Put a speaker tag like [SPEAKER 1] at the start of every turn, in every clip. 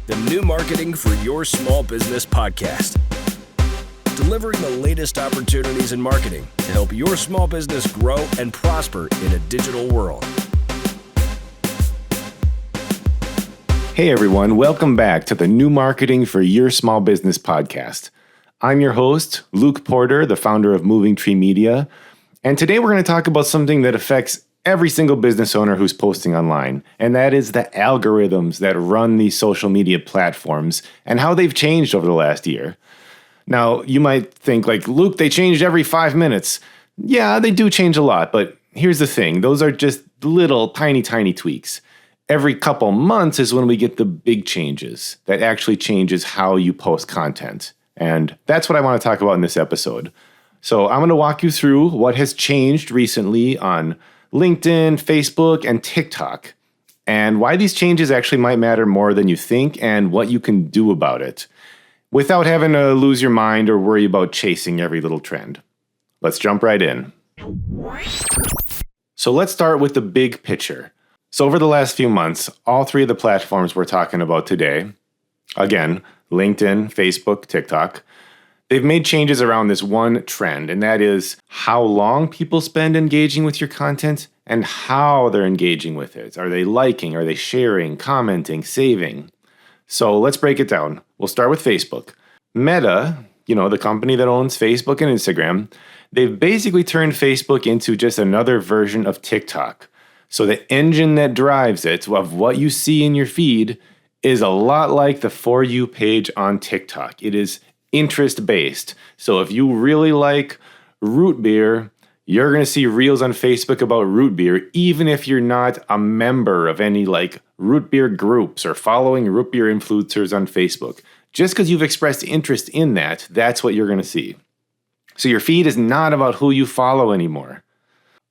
[SPEAKER 1] the new marketing for your small business podcast. Delivering the latest opportunities in marketing to help your small business grow and prosper in a digital world.
[SPEAKER 2] Hey everyone, welcome back to the New Marketing for Your Small Business podcast. I'm your host, Luke Porter, the founder of Moving Tree Media, and today we're going to talk about something that affects every single business owner who's posting online, and that is the algorithms that run these social media platforms and how they've changed over the last year. Now, you might think like, Luke, they changed every 5 minutes. Yeah, they do change a lot, but here's the thing. Those are just little tiny tweaks. Every couple months is when we get the big changes that actually changes how you post content. And that's what I want to talk about in this episode. So I'm going to walk you through what has changed recently on LinkedIn, Facebook, and TikTok, and why these changes actually might matter more than you think and what you can do about it without having to lose your mind or worry about chasing every little trend. Let's jump right in. So let's start with the big picture. So over the last few months, all three of the platforms we're talking about today, again, LinkedIn, Facebook, TikTok, they've made changes around this one trend, and that is how long people spend engaging with your content and how they're engaging with it. Are they liking? Are they sharing, commenting, saving? So let's break it down. We'll start with Facebook. Meta, the company that owns Facebook and Instagram, they've basically turned Facebook into just another version of TikTok. So the engine that drives it, of what you see in your feed, is a lot like the For You page on TikTok. It is interest-based. So if you really like root beer, you're going to see reels on Facebook about root beer, even if you're not a member of any root beer groups or following root beer influencers on Facebook. Just because you've expressed interest in that, that's what you're going to see. So your feed is not about who you follow anymore.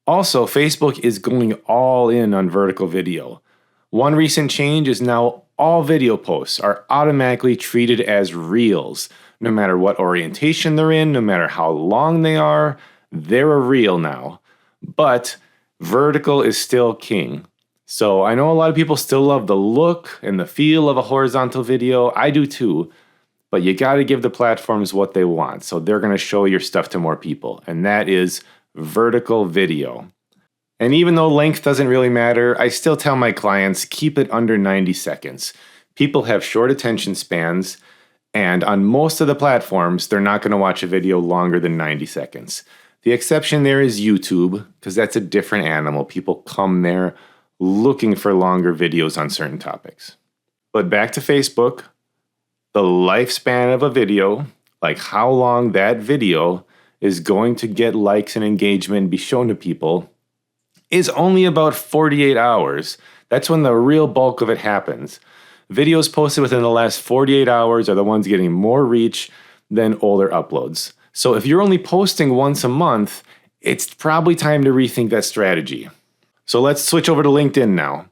[SPEAKER 2] Also, Facebook is going all in on vertical video. One recent change is now all video posts are automatically treated as reels. No matter what orientation they're in, no matter how long they are, they're a reel now. But vertical is still king. So I know a lot of people still love the look and the feel of a horizontal video. I do too. But you got to give the platforms what they want. So they're going to show your stuff to more people. And that is vertical video. And even though length doesn't really matter, I still tell my clients, keep it under 90 seconds. People have short attention spans. And on most of the platforms, they're not going to watch a video longer than 90 seconds. The exception there is YouTube, because that's a different animal. People come there looking for longer videos on certain topics. But back to Facebook, the lifespan of a video, like how long that video is going to get likes and engagement and be shown to people, is only about 48 hours. That's when the real bulk of it happens. Videos posted within the last 48 hours are the ones getting more reach than older uploads. So if you're only posting once a month, it's probably time to rethink that strategy. So let's switch over to LinkedIn now.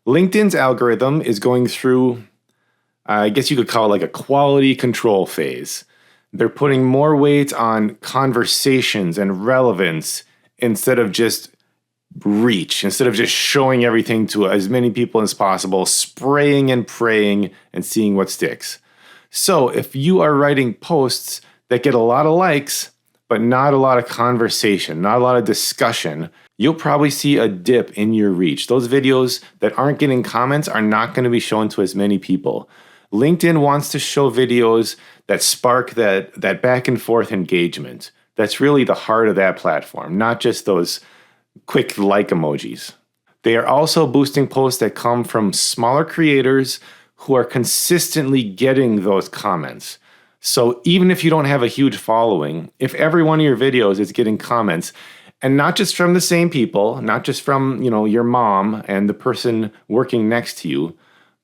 [SPEAKER 2] LinkedIn's algorithm is going through, I guess you could call it like a quality control phase. They're putting more weight on conversations and relevance instead of just reach, instead of just showing everything to as many people as possible, spraying and praying and seeing what sticks. So if you are writing posts that get a lot of likes, but not a lot of conversation, not a lot of discussion, you'll probably see a dip in your reach. Those videos that aren't getting comments are not going to be shown to as many people. LinkedIn wants to show videos that spark that back and forth engagement. That's really the heart of that platform, not just those quick like emojis. They are also boosting posts that come from smaller creators who are consistently getting those comments. So even if you don't have a huge following, if every one of your videos is getting comments, and not just from the same people, not just from, your mom and the person working next to you,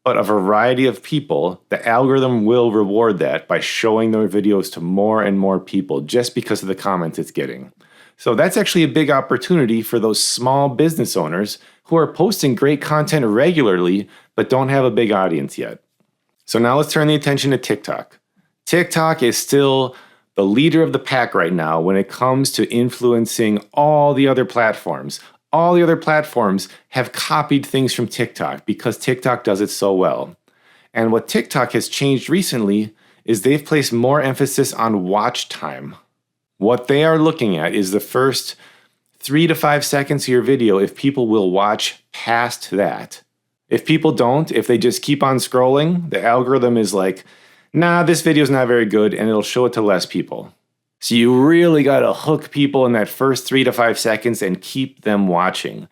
[SPEAKER 2] but a variety of people, the algorithm will reward that by showing their videos to more and more people just because of the comments it's getting. So that's actually a big opportunity for those small business owners who are posting great content regularly, but don't have a big audience yet. So now let's turn the attention to TikTok. TikTok is still the leader of the pack right now when it comes to influencing all the other platforms. All the other platforms have copied things from TikTok because TikTok does it so well. And what TikTok has changed recently is they've placed more emphasis on watch time. What they are looking at is the first 3 to 5 seconds of your video if people will watch past that. If people don't, if they just keep on scrolling, the algorithm is like, nah, this video's not very good, and it'll show it to less people. So you really gotta hook people in that first 3 to 5 seconds and keep them watching.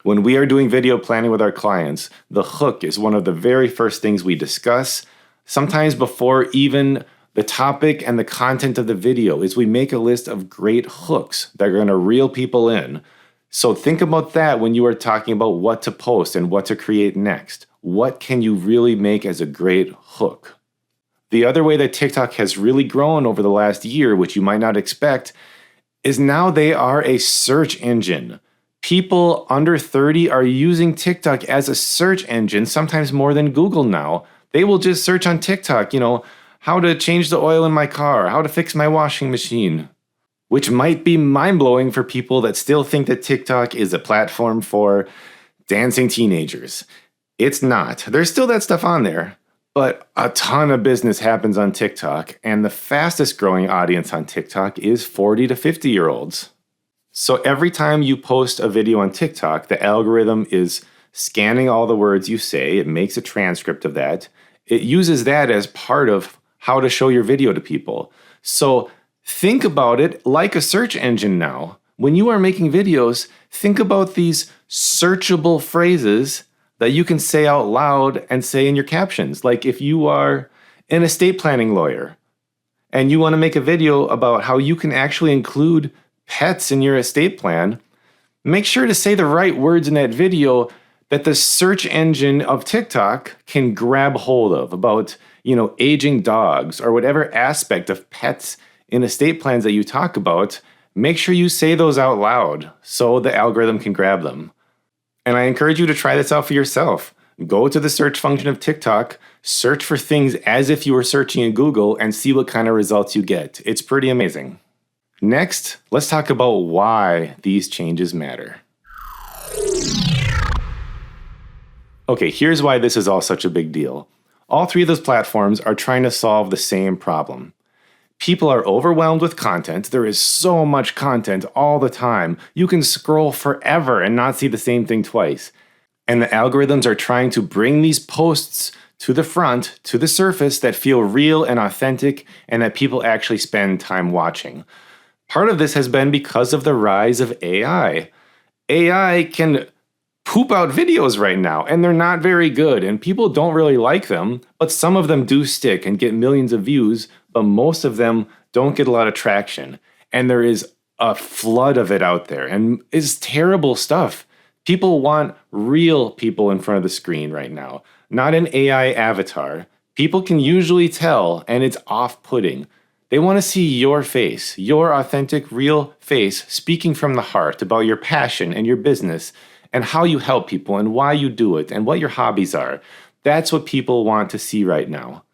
[SPEAKER 2] When we are doing video planning with our clients, the hook is one of the very first things we discuss. Sometimes before even the topic and the content of the video is we make a list of great hooks that are gonna reel people in. So think about that when you are talking about what to post and what to create next. What can you really make as a great hook? The other way that TikTok has really grown over the last year, which you might not expect, is now they are a search engine. People under 30 are using TikTok as a search engine, sometimes more than Google now. They will just search on TikTok, how to change the oil in my car, how to fix my washing machine, which might be mind-blowing for people that still think that TikTok is a platform for dancing teenagers. It's not. There's still that stuff on there, but a ton of business happens on TikTok, and the fastest growing audience on TikTok is 40 to 50-year-olds. So every time you post a video on TikTok, the algorithm is scanning all the words you say. It makes a transcript of that. It uses that as part of how to show your video to people. So think about it like a search engine now. When you are making videos, think about these searchable phrases that you can say out loud and say in your captions. Like if you are an estate planning lawyer and you want to make a video about how you can actually include pets in your estate plan, make sure to say the right words in that video that the search engine of TikTok can grab hold of about, aging dogs or whatever aspect of pets in estate plans that you talk about. Make sure you say those out loud so the algorithm can grab them. And I encourage you to try this out for yourself. Go to the search function of TikTok, search for things as if you were searching in Google, and see what kind of results you get. It's pretty amazing. Next, let's talk about why these changes matter. Okay, here's why this is all such a big deal. All three of those platforms are trying to solve the same problem. People are overwhelmed with content. There is so much content all the time. You can scroll forever and not see the same thing twice. And the algorithms are trying to bring these posts to the front, to the surface, that feel real and authentic and that people actually spend time watching. Part of this has been because of the rise of AI. AI can poop out videos right now, and they're not very good, and people don't really like them, but some of them do stick and get millions of views, but most of them don't get a lot of traction. And there is a flood of it out there, and it's terrible stuff. People want real people in front of the screen right now, not an AI avatar. People can usually tell, and it's off-putting. They want to see your face, your authentic, real face, speaking from the heart about your passion and your business and how you help people and why you do it and what your hobbies are. That's what people want to see right now.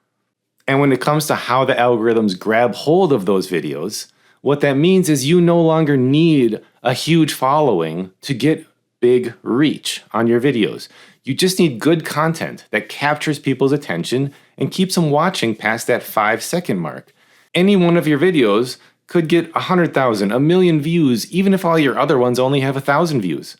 [SPEAKER 2] And when it comes to how the algorithms grab hold of those videos, what that means is you no longer need a huge following to get big reach on your videos. You just need good content that captures people's attention and keeps them watching past that 5-second mark. Any one of your videos could get 100,000, 1 million views, even if all your other ones only have 1,000 views.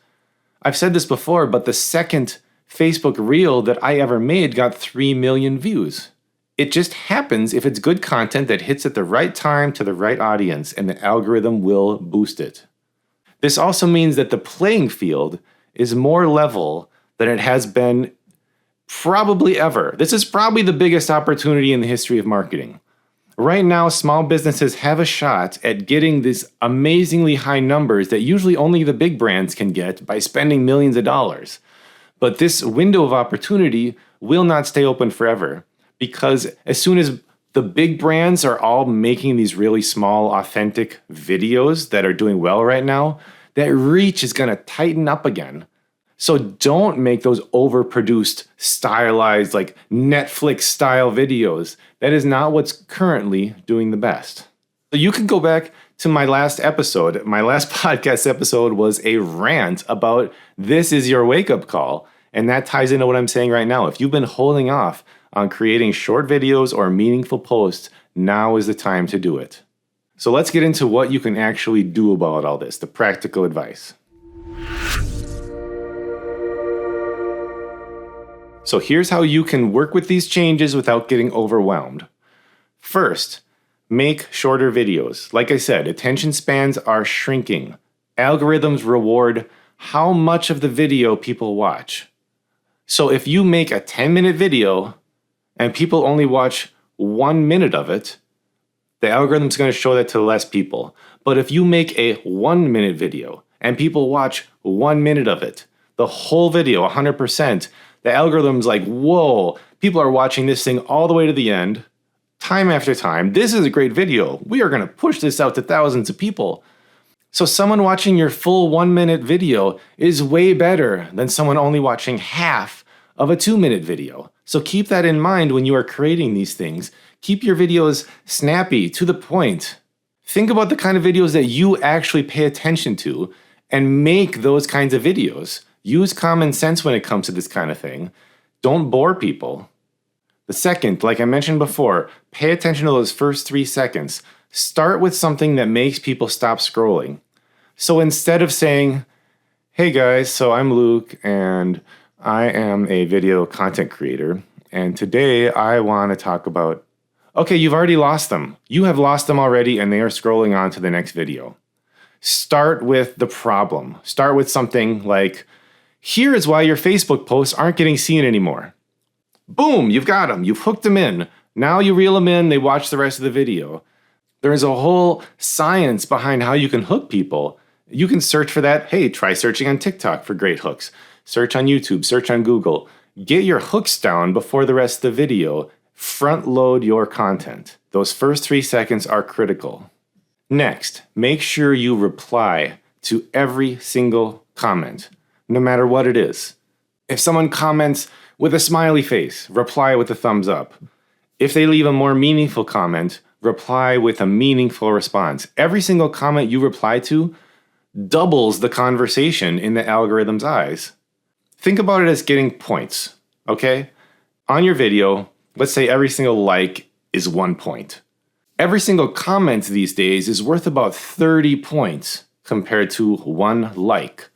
[SPEAKER 2] I've said this before, but the second Facebook reel that I ever made got 3 million views. It just happens if it's good content that hits at the right time to the right audience, and the algorithm will boost it. This also means that the playing field is more level than it has been probably ever. This is probably the biggest opportunity in the history of marketing. Right now, small businesses have a shot at getting these amazingly high numbers that usually only the big brands can get by spending millions of dollars. But this window of opportunity will not stay open forever, because as soon as the big brands are all making these really small, authentic videos that are doing well right now, that reach is going to tighten up again. So don't make those overproduced, stylized, like Netflix-style videos. That is not what's currently doing the best. So you can go back to my last episode. My last podcast episode was a rant about this is your wake-up call. And that ties into what I'm saying right now. If you've been holding off on creating short videos or meaningful posts, now is the time to do it. So let's get into what you can actually do about all this, the practical advice. So here's how you can work with these changes without getting overwhelmed. First, make shorter videos. Like I said, attention spans are shrinking. Algorithms reward how much of the video people watch. So if you make a 10-minute video and people only watch 1 minute of it, the algorithm's going to show that to less people. But if you make a 1-minute video and people watch 1 minute of it, the whole video, 100%, the algorithm's like, whoa, people are watching this thing all the way to the end, time after time. This is a great video. We are going to push this out to thousands of people. So someone watching your full 1-minute video is way better than someone only watching half of a 2-minute video. So keep that in mind when you are creating these things. Keep your videos snappy, to the point. Think about the kind of videos that you actually pay attention to and make those kinds of videos. Use common sense when it comes to this kind of thing. Don't bore people. The second, like I mentioned before, pay attention to those first 3 seconds. Start with something that makes people stop scrolling. So instead of saying, hey guys, so I'm Luke and I am a video content creator, and today I want to talk about, okay, you've already lost them. You have lost them already and they are scrolling on to the next video. Start with the problem. Start with something like, here is why your Facebook posts aren't getting seen anymore. Boom, you've got them. You've hooked them in. Now you reel them in, they watch the rest of the video. There is a whole science behind how you can hook people. You can search for that. Hey, try searching on TikTok for great hooks. Search on YouTube, search on Google. Get your hooks down before the rest of the video. Front load your content. Those first 3 seconds are critical. Next, make sure you reply to every single comment, no matter what it is. If someone comments with a smiley face, reply with a thumbs up. If they leave a more meaningful comment, reply with a meaningful response. Every single comment you reply to doubles the conversation in the algorithm's eyes. Think about it as getting points, okay? On your video, let's say every single like is 1 point. Every single comment these days is worth about 30 points compared to 1 like.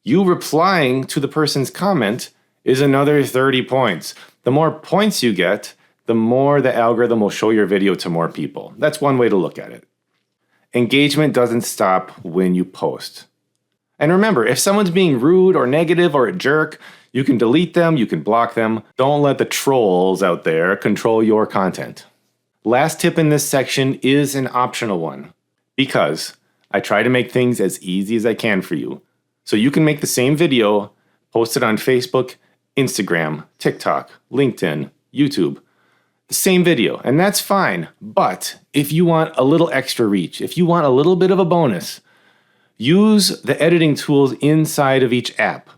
[SPEAKER 2] You replying to the person's comment is another 30 points. The more points you get, the more the algorithm will show your video to more people. That's one way to look at it. Engagement doesn't stop when you post. And remember, if someone's being rude or negative or a jerk, you can delete them, you can block them. Don't let the trolls out there control your content. Last tip in this section is an optional one, because I try to make things as easy as I can for you. So you can make the same video, post it on Facebook, Instagram, TikTok, LinkedIn, YouTube. The same video, and that's fine. But if you want a little extra reach, if you want a little bit of a bonus, use the editing tools inside of each app.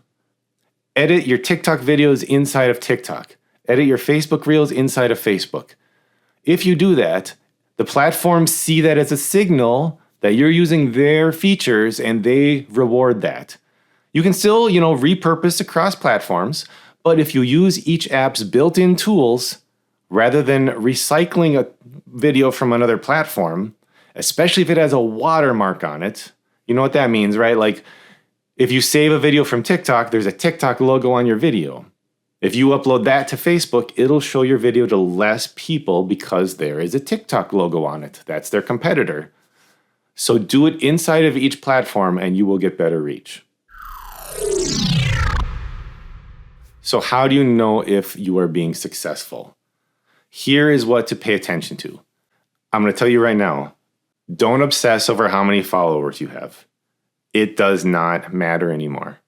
[SPEAKER 2] Edit your TikTok videos inside of TikTok. Edit your Facebook Reels inside of Facebook. If you do that, the platforms see that as a signal that you're using their features and they reward that. You can still, repurpose across platforms, but if you use each app's built-in tools, rather than recycling a video from another platform, especially if it has a watermark on it, you know what that means, right? Like, if you save a video from TikTok, there's a TikTok logo on your video. If you upload that to Facebook, it'll show your video to less people because there is a TikTok logo on it. That's their competitor. So do it inside of each platform and you will get better reach. So how do you know if you are being successful? Here is what to pay attention to. I'm going to tell you right now, don't obsess over how many followers you have. It does not matter anymore.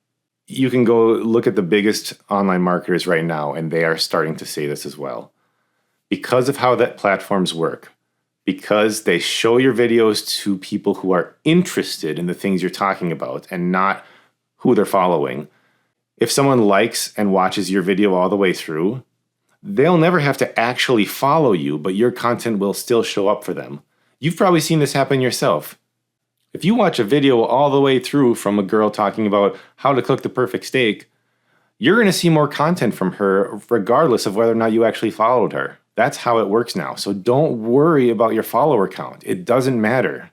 [SPEAKER 2] You can go look at the biggest online marketers right now, and they are starting to say this as well. Because of how that platforms work, because they show your videos to people who are interested in the things you're talking about and not who they're following. If someone likes and watches your video all the way through, they'll never have to actually follow you, but your content will still show up for them. You've probably seen this happen yourself. If you watch a video all the way through from a girl talking about how to cook the perfect steak, you're going to see more content from her regardless of whether or not you actually followed her. That's how it works now. So don't worry about your follower count. It doesn't matter.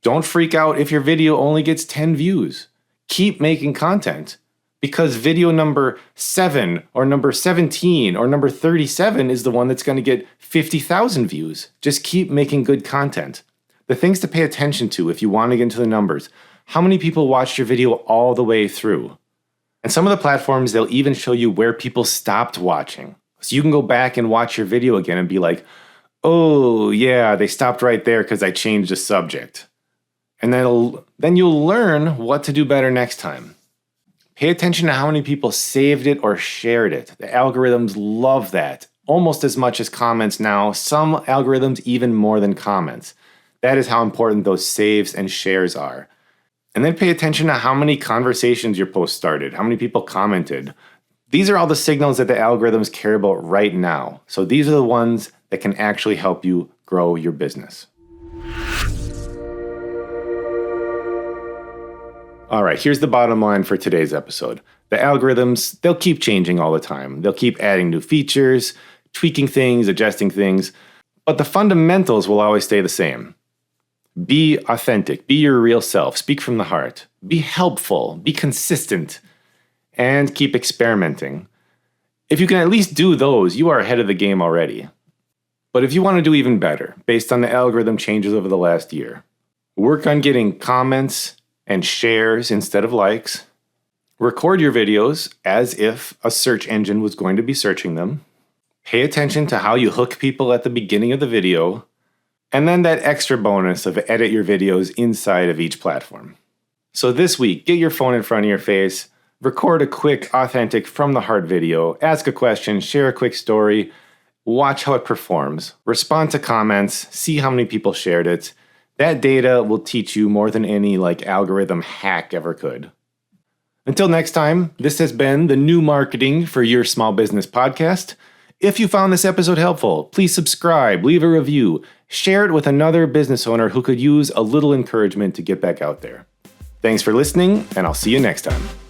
[SPEAKER 2] Don't freak out if your video only gets 10 views. Keep making content, because video number 7 or number 17 or number 37 is the one that's going to get 50,000 views. Just keep making good content. The things to pay attention to if you want to get into the numbers: how many people watched your video all the way through? And some of the platforms, they'll even show you where people stopped watching. So you can go back and watch your video again and be like, oh yeah, they stopped right there because I changed the subject. And then you'll learn what to do better next time. Pay attention to how many people saved it or shared it. The algorithms love that almost as much as comments now. Some algorithms even more than comments. That is how important those saves and shares are. And then pay attention to how many conversations your post started, how many people commented. These are all the signals that the algorithms care about right now. So these are the ones that can actually help you grow your business. All right, here's the bottom line for today's episode. The algorithms, they'll keep changing all the time. They'll keep adding new features, tweaking things, adjusting things, but the fundamentals will always stay the same. Be authentic, be your real self, speak from the heart, be helpful, be consistent, and keep experimenting. If you can at least do those, you are ahead of the game already. But if you want to do even better, based on the algorithm changes over the last year, work on getting comments and shares instead of likes. Record your videos as if a search engine was going to be searching them. Pay attention to how you hook people at the beginning of the video. And then that extra bonus of edit your videos inside of each platform. So this week, get your phone in front of your face, record a quick, authentic, from the heart video, ask a question, share a quick story, watch how it performs, respond to comments, see how many people shared it. That data will teach you more than any algorithm hack ever could. Until next time, this has been the New Marketing for Your Small Business podcast. If you found this episode helpful, please subscribe, leave a review, share it with another business owner who could use a little encouragement to get back out there. Thanks for listening, and I'll see you next time.